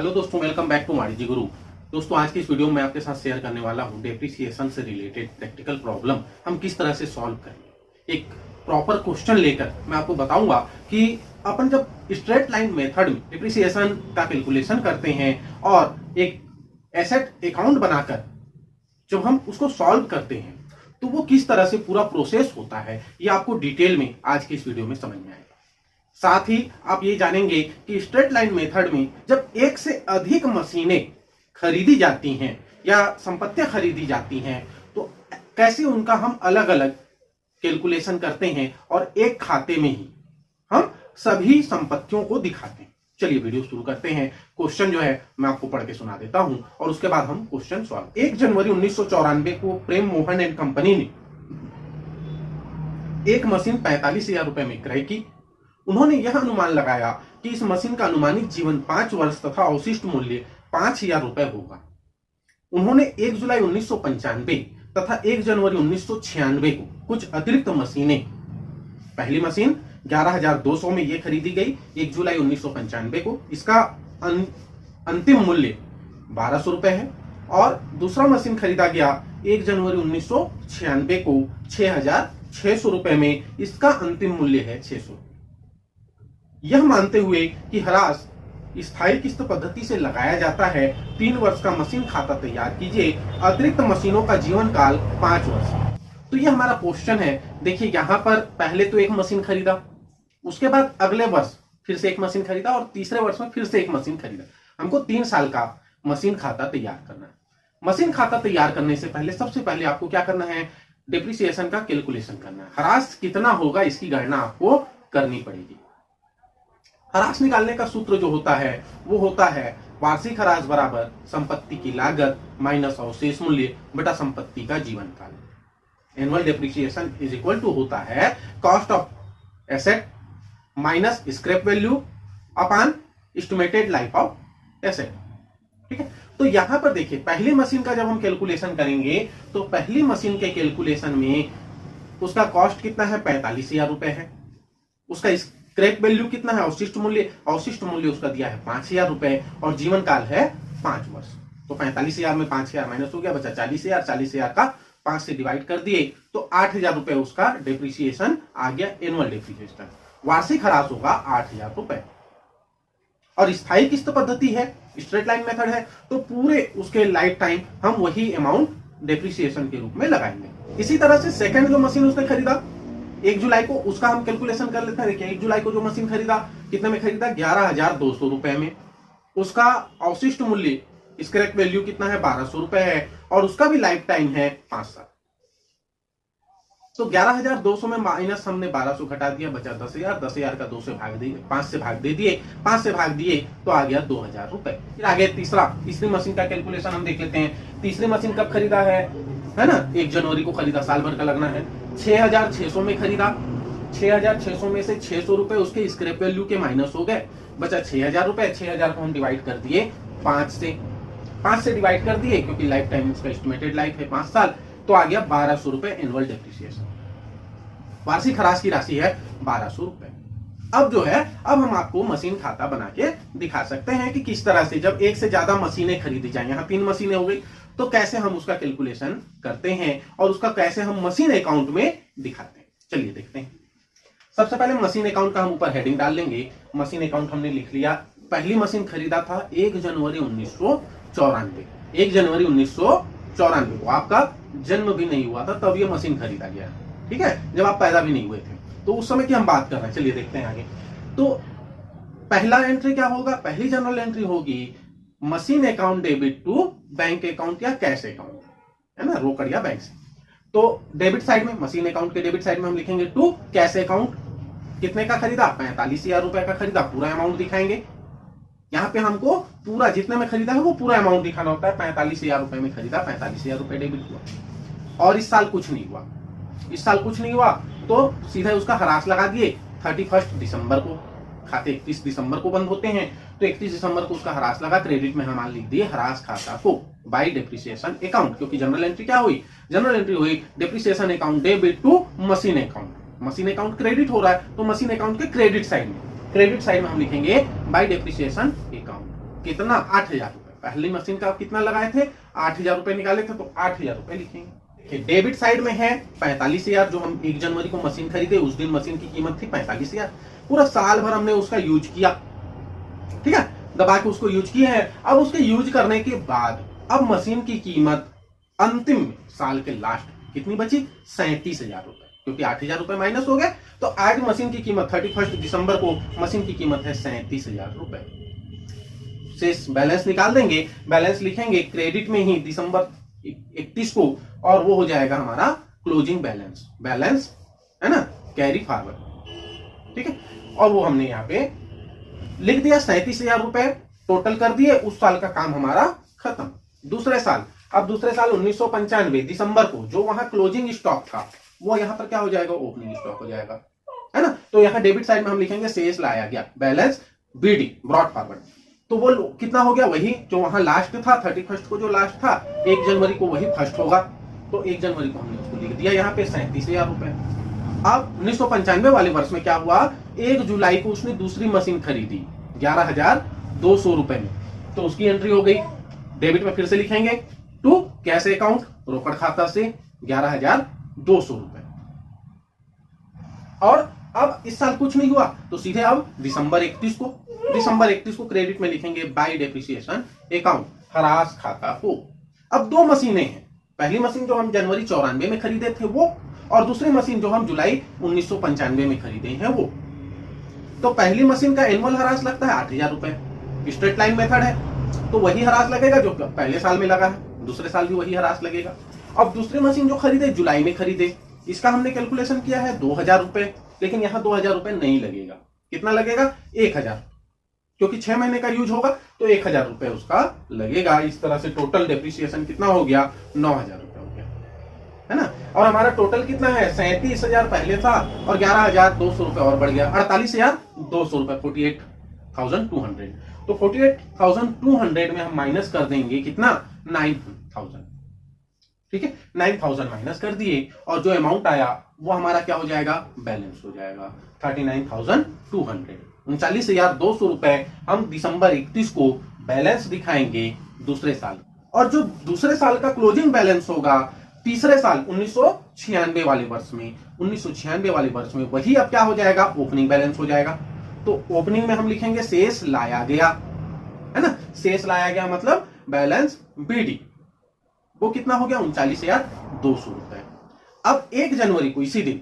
Hello दोस्तों, welcome back to वाणिज्य गुरु। दोस्तों, आज की इस वीडियो में आपके साथ शेयर करने वाला हूं डेप्रिसिएशन से रिलेटेड प्रैक्टिकल प्रॉब्लम हम किस तरह से सॉल्व करें। एक प्रॉपर क्वेश्चन लेकर मैं आपको बताऊंगा कि अपन जब स्ट्रेट लाइन मेथड में डेप्रिसिएशन का कैलकुलेशन करते हैं और एक एसेट अकाउंट बनाकर जब हम उसको सॉल्व करते हैं तो वो किस तरह से पूरा प्रोसेस होता है, ये आपको डिटेल में आज की इस वीडियो में समझ में आएगा। साथ ही आप ये जानेंगे कि स्ट्रेट लाइन मेथड में जब एक से अधिक मशीनें खरीदी जाती हैं या संपत्तियां खरीदी जाती हैं तो कैसे उनका हम अलग अलग कैलकुलेशन करते हैं और एक खाते में ही हम सभी संपत्तियों को दिखाते हैं। चलिए वीडियो शुरू करते हैं। क्वेश्चन जो है मैं आपको पढ़ के सुना देता हूं और उसके बाद हम क्वेश्चन सॉल्व। 1 जनवरी 1994 को प्रेम मोहन एंड कंपनी ने एक मशीन 45,000 रुपए में क्रय की। उन्होंने यह अनुमान लगाया कि इस मशीन का अनुमानित जीवन 5 वर्ष तथा अवशिष्ट मूल्य 5,000 रुपए होगा। उन्होंने 1 जुलाई 1995 तथा 1 जनवरी 1996 को कुछ अतिरिक्त मशीनें, पहली मशीन 11,200 में यह खरीदी गई 1 जुलाई 1995 को, इसका अंतिम मूल्य 1,200 रुपए है, और दूसरा मशीन खरीदा गया 1 जनवरी 1996 को 6,600 रुपए में, इसका अंतिम मूल्य है 600। यह मानते हुए कि ह्रास स्थायी किस्त पद्धति से लगाया जाता है, 3 वर्ष का मशीन खाता तैयार कीजिए। अतिरिक्त मशीनों का जीवन काल 5 वर्ष। तो यह हमारा क्वेश्चन है। देखिए यहां पर पहले तो एक मशीन खरीदा, उसके बाद अगले वर्ष फिर से एक मशीन खरीदा और तीसरे वर्ष में फिर से एक मशीन खरीदा। हमको 3 साल का मशीन खाता तैयार करना है। मशीन खाता तैयार करने से पहले सबसे पहले आपको क्या करना है, डेप्रिसिएशन का कैलकुलेशन करना है। ह्रास कितना होगा इसकी गणना आपको करनी पड़ेगी। ह्रास निकालने का सूत्र जो होता है वो होता है वार्षिक ह्रास बराबर संपत्ति की लागत माइनस अवशेष मूल्य बटा संपत्ति का जीवन काल। Annual depreciation is equal to होता है cost of asset minus scrap value upon estimated life of asset. ठीक है, तो यहां पर देखिए पहली मशीन का जब हम कैलकुलेशन करेंगे तो पहली मशीन के कैलकुलेशन में उसका कॉस्ट कितना है, 45,000 रुपए है। उसका स्क्रैप वैल्यू कितना है, अवशिष्ट मूल्य उसका दिया है 5,000 रुपए और जीवन काल है 5 वर्ष। तो 45,000 में 5,000 माइनस हो गया, बचा 40,000। 40,000 का 5 से डिवाइड कर दिए तो 8,000 रुपए उसका डेप्रिसिएशन आ गया, एनुअल डेप्रिसिएशन। वार्षिक ह्रास होगा 8,000 रुपए। और स्थायी किस्त पद्धति है, स्ट्रेट लाइन मेथड है, तो पूरे उसके लाइफ टाइम हम वही अमाउंट डेप्रिसिएशन के रूप में लगाएंगे। इसी तरह से सेकंड जो मशीन उसने खरीदा 1 जुलाई को, उसका हम कैलकुलेशन कर लेते हैं। देखिए 1 जुलाई को जो मशीन खरीदा कितने में खरीदा, 11,200 रुपए में। उसका अवशिष्ट मूल्य स्क्रैप वैल्यू कितना है, 1,200 रुपए है, और उसका भी लाइफ टाइम है 5 साल। तो 11,200 में माइनस हमने 1,200 घटा दिया, बचा 10,000। 10,000 का 2 से भाग दिए, 5 से भाग दे दिए, 5 से भाग दिए तो आ गया 2,000 रुपए। फिर आगे तीसरी मशीन का कैलकुलेशन हम देख लेते हैं। तीसरी मशीन कब खरीदा है ना, 1 जनवरी को खरीदा, साल भर का लगना है। 6,600 में खरीदा, 6,600 में से 600 रुपए उसके स्क्रैप वैल्यू के माइनस हो गए, बचा 6,000 रुपए। 6,000 को हम डिवाइड कर दिए 5 से डिवाइड कर दिए क्योंकि लाइफ टाइम उसका एस्टिमेटेड लाइफ है 5 साल, तो आ गया 1,200 रुपए एनुअल डेप्रिसिएशन। वार्षिक ह्रास की राशि है 1,200 रुपए। अब जो है, अब हम आपको मशीन खाता बना के दिखा सकते हैं कि किस तरह से जब एक से ज्यादा मशीनें खरीदी जाए, यहाँ 3 मशीनें हो गई, तो कैसे हम उसका कैलकुलेशन करते हैं और उसका कैसे हम मशीन अकाउंट में दिखाते हैं। चलिए देखते हैं। सबसे पहले मशीन अकाउंट का हम ऊपर हेडिंग डाल लेंगे। मशीन अकाउंट हमने लिख लिया। पहली मशीन खरीदा था 1 जनवरी 1994। 1 जनवरी 1994 को आपका जन्म भी नहीं हुआ था तब ये मशीन खरीदा गया। ठीक है, जब आप पैदा भी नहीं हुए थे, तो उस समय की हम बात कर रहे हैं। चलिए देखते हैं आगे। तो पहला एंट्री क्या होगा, पहली जनरल एंट्री होगी machine account debit to bank account या कैश अकाउंट, है ना, रोकड़ या बैंक से। तो डेबिट साइड में, मशीन अकाउंट के डेबिट साइड में हम लिखेंगे टू कैश अकाउंट। कितने का खरीदा, 45,000 रुपए का खरीदा, पूरा अमाउंट दिखाएंगे। यहाँ पे हमको पूरा जितने में खरीदा है वो पूरा अमाउंट दिखाना होता है। 45,000 रुपए में खरीदा, 45,000 रुपए डेबिट हुआ। और इस साल कुछ नहीं हुआ, तो सीधा उसका ह्रास लगा दिए 31 दिसंबर को। खाते 31 दिसंबर को बंद होते हैं, तो 31 दिसंबर को उसका ह्रास लगा। क्रेडिट में हम लिख दिए ह्रास खाता को बाय डेप्रिसिएशन अकाउंट, क्योंकि जनरल एंट्री क्या हुई, जनरल एंट्री हुई depreciation account debit to machine account. Machine account credit हो रहा है तो मशीन अकाउंट के क्रेडिट साइड में हम लिखेंगे बाय डेप्रिसिएशन अकाउंट। कितना 8,000 रुपए। पहली मशीन का कितना लगाए थे 8,000 रुपए निकाले थे तो 8,000 रुपए लिखेंगे। डेबिट साइड में है 45,000 जो हम 1 जनवरी को मशीन खरीदे, उस दिन मशीन की कीमत थी 45,000। पूरा साल भर हमने उसका यूज किया, ठीक है, दबा के उसको यूज किए हैं। अब उसके यूज करने के बाद अब मशीन की कीमत अंतिम साल के लास्ट कितनी बची 37,000 रुपए, क्योंकि 8,000 रुपए माइनस हो गए। तो आज मशीन की कीमत 31 दिसंबर को मशीन की कीमत है 37,000 रुपए। शेष बैलेंस निकाल देंगे, बैलेंस लिखेंगे क्रेडिट में ही दिसंबर 31 को, और वो हो जाएगा हमारा क्लोजिंग बैलेंस। बैलेंस है ना, कैरी फॉरवर्ड, ठीक है। और वो हमने यहाँ पे लिख दिया 37,000 रुपए टोटल कर दिए, उस साल का काम हमारा खत्म। दूसरे साल, अब दूसरे साल 1995 दिसंबर को जो वहां क्लोजिंग स्टॉक था वो यहाँ पर क्या हो जाएगा ओपनिंग स्टॉक हो जाएगा, है ना। तो यहाँ डेबिट साइड में हम लिखेंगे शेष लाया गया, बैलेंस बीडी ब्रॉड फॉरवर्ड। तो वो कितना हो गया, वही जो वहां लास्ट था 31 को जो लास्ट था, 1 जनवरी को वही फर्स्ट होगा। तो 1 जनवरी को हमने उसको लिख दिया यहाँ पे 37,000 रुपए। अब 1995 वाले वर्ष में क्या हुआ, 1 जुलाई को उसने दूसरी मशीन खरीदी 11,200 रुपए में, तो उसकी एंट्री हो गई डेबिट में। फिर से लिखेंगे टू कैश अकाउंट, रोकड़ खाता से 11,200 रुपए। और अब इस साल कुछ नहीं हुआ तो सीधे अब दिसंबर 31 को क्रेडिट में लिखेंगे बाय डेप्रिसिएशन अकाउंट, हरास खाता हो। अब 2 मशीनें हैं, पहली मशीन जो हम जनवरी 94 में खरीदे थे वो, और दूसरी मशीन जो हम जुलाई 1995 में खरीदे हैं वो। तो पहली मशीन का एनुअल हरास लगता है 8,000 रुपए, स्ट्रेट लाइन मेथड है, तो वही हरास लगेगा जो पहले साल में लगा है, दूसरे साल भी वही हरास लगेगा। अब दूसरी मशीन जो खरीदे जुलाई में खरीदे, इसका हमने कैलकुलेशन किया है 2,000 रुपए, लेकिन यहाँ 2,000 रुपए नहीं लगेगा। कितना लगेगा 1,000, क्योंकि 6 महीने का यूज होगा तो 1,000 रुपए उसका लगेगा। इस तरह से टोटल डेप्रिसिएशन कितना हो गया 9,000 रुपए हो गया, है ना। और हमारा टोटल कितना है 37,000 पहले था और 11,200 रुपए और बढ़ गया 48,200 रुपए, 48,200। तो 48,200 में हम माइनस कर देंगे कितना 9,000, ठीक है, 9,000 माइनस कर दिए और जो अमाउंट आया वो हमारा क्या हो जाएगा बैलेंस हो जाएगा 39,200। 39,200 रुपए हम दिसंबर 31 को बैलेंस दिखाएंगे दूसरे साल। और जो दूसरे साल का क्लोजिंग बैलेंस होगा तीसरे साल 1996 वाले वर्ष में, 1996 वाले वर्ष में वही अब क्या हो जाएगा ओपनिंग बैलेंस हो जाएगा। तो ओपनिंग में हम लिखेंगे शेष लाया गया, है ना, शेष लाया गया मतलब बैलेंस बीडी, वो कितना हो गया 39,200 रुपए। अब 1 जनवरी को इसी दिन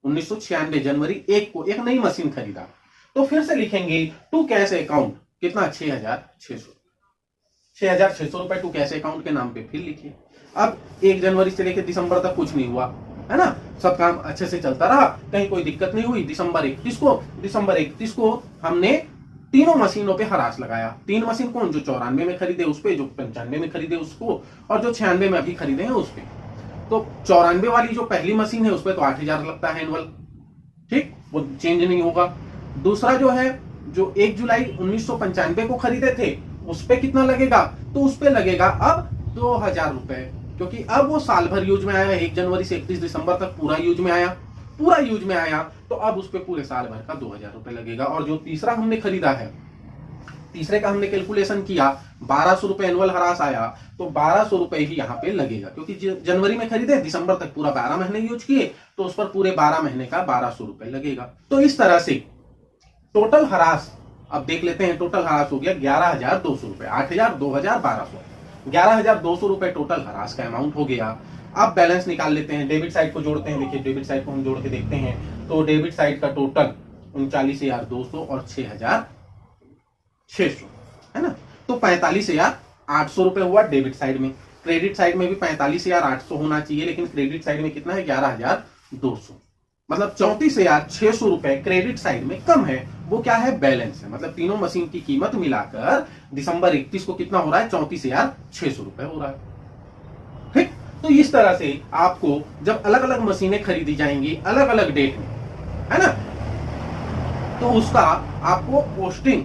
1996 जनवरी 1 को एक नई मशीन खरीदा, तो फिर से लिखेंगे टू कैश अकाउंट कितना 6,600 रुपए टू कैश अकाउंट के नाम पे फिर लिखिए। अब 1 जनवरी से लेकर दिसंबर तक कुछ नहीं हुआ, है ना, सब काम अच्छे से चलता रहा, कहीं कोई दिक्कत नहीं हुई। दिसंबर 31 को हमने तीनों मशीनों पे हरास लगाया। 3 मशीन कौन, जो 94 में खरीदे उस पे, जो 95 में खरीदे उसको, और जो 96 में अभी खरीदे हैं उस पे। तो 94 वाली जो पहली मशीन है उस पे तो 8,000 लगता है एनुअल, ठीक, वो चेंज नहीं होगा। दूसरा जो है जो 1 जुलाई 1995 को खरीदे थे उस पे कितना लगेगा, तो उस पे लगेगा अब 2,000 रुपए, क्योंकि अब वो साल भर यूज में आया, 1 जनवरी से 31 दिसंबर तक पूरा यूज में आया, तो अब उस पे पूरे साल भर का 2,000 रुपए लगेगा। और जो तीसरा हमने खरीदा है, तीसरे का हमने कैलकुलेशन किया 1,200 रुपए एनुअल हरास आया, तो 1,200 रुपए ही यहाँ पे लगेगा, क्योंकि जनवरी में खरीदे दिसंबर तक पूरा 12 महीने यूज किए, तो उस पर पूरे 12 महीने का 1,200 रुपए लगेगा। तो इस तरह से टोटल हरास अब देख लेते हैं, टोटल हरास हो गया 11,200 रुपए, 8,000, 2,000, 1,200, 11,200 रुपए टोटल हरास का अमाउंट हो गया। अब बैलेंस निकाल लेते हैं, डेबिट साइड को जोड़ते हैं। देखिए डेबिट साइड को हम जोड़ के देखते हैं, तो डेबिट साइड का टोटल 39,200 और 6,600, है ना, तो 45,800 रुपए हुआ डेबिट साइड में। क्रेडिट साइड में भी 45,800 होना चाहिए, लेकिन क्रेडिट साइड में कितना है 11,200, मतलब 34,600 रुपए क्रेडिट साइड में कम है। वो क्या है बैलेंस है, मतलब तीनों मशीन की कीमत मिलाकर दिसंबर 31 को कितना हो रहा है 34,600 रुपए हो रहा है, ठीक। तो इस तरह से आपको जब अलग अलग मशीनें खरीदी जाएंगी अलग अलग डेट में, है ना, तो उसका आपको पोस्टिंग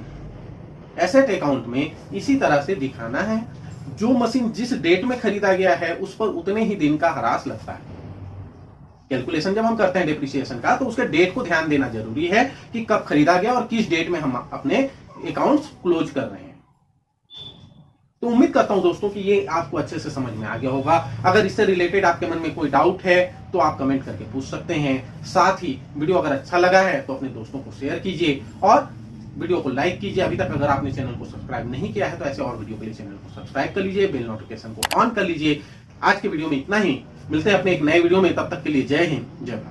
एसेट अकाउंट में इसी तरह से दिखाना है। जो मशीन जिस डेट में खरीदा गया है उस पर उतने ही दिन का हरास लगता है। कैलकुलेशन जब हम करते हैं डेप्रिसिएशन का, तो उसके डेट को ध्यान देना जरूरी है कि कब खरीदा गया और किस डेट में हम अपने अकाउंट्स क्लोज कर रहे हैं, तो उम्मीद करता हूं दोस्तों कि ये आपको अच्छे से समझ में आ गया होगा। अगर इससे रिलेटेड आपके मन में कोई डाउट है तो आप कमेंट करके पूछ सकते हैं। साथ ही वीडियो अगर अच्छा लगा है तो अपने दोस्तों को शेयर कीजिए और वीडियो को लाइक कीजिए। अभी तक अगर आपने चैनल को सब्सक्राइब नहीं किया है तो ऐसे और वीडियो के लिए चैनल को सब्सक्राइब कर लीजिए, बेल नोटिफिकेशन को ऑन कर लीजिए। आज के वीडियो में इतना ही, मिलते हैं अपने एक नए वीडियो में, तब तक के लिए जय हिंद, जय भारत।